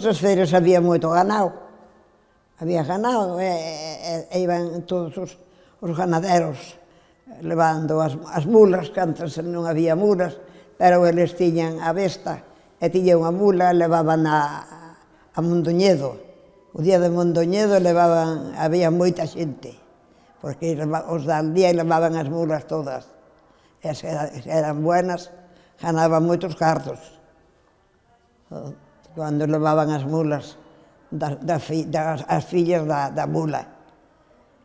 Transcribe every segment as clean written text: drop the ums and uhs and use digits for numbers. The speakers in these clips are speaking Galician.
Nesas feiras había moito ganado. Había ganado e iban todos os ganaderos levando as mulas, que antes non había mulas, pero eles tiñan a besta e tiñan unha mula e levaban a Mondoñedo. O día de Mondoñedo había moita xente, porque os da aldea levaban as mulas todas. E se eran buenas, ganaban moitos cartos. Cando levaban as mulas, as fillas da mula.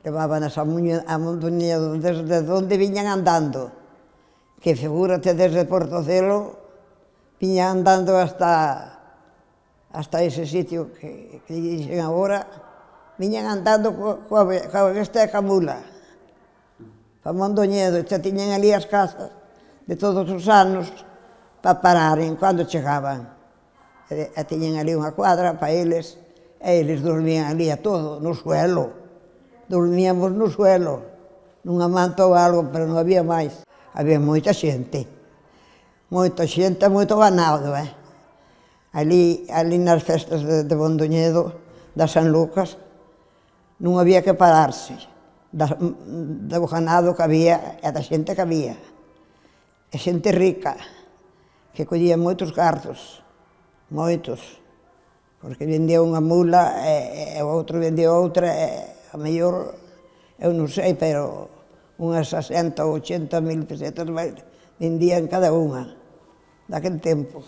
Levábanas a Mondoñedo desde onde viñan andando, que figúrate desde Portocelo, viñan andando hasta ese sitio que dixen agora, viñan andando coa besta e coa mula, pa Mondoñedo, e tiñan ali as casas de todos os anos para pararen cando chegaban. E tiñan ali unha cuadra para eles, e eles dormían ali a todo, no suelo. Dormíamos no suelo, nunha manta ou algo, pero non había máis. Había moita xente e moito ganado, Ali nas festas de Mondoñedo, da San Lucas, non había que pararse do ganado que había e da xente que había. E xente rica, que collía moitos cartos, moitos, porque vendía unha mula e o outro vendía outra, e a mellor, eu non sei, pero unhas 60 ou 80 mil pesetas vendían cada unha, daquel tempo.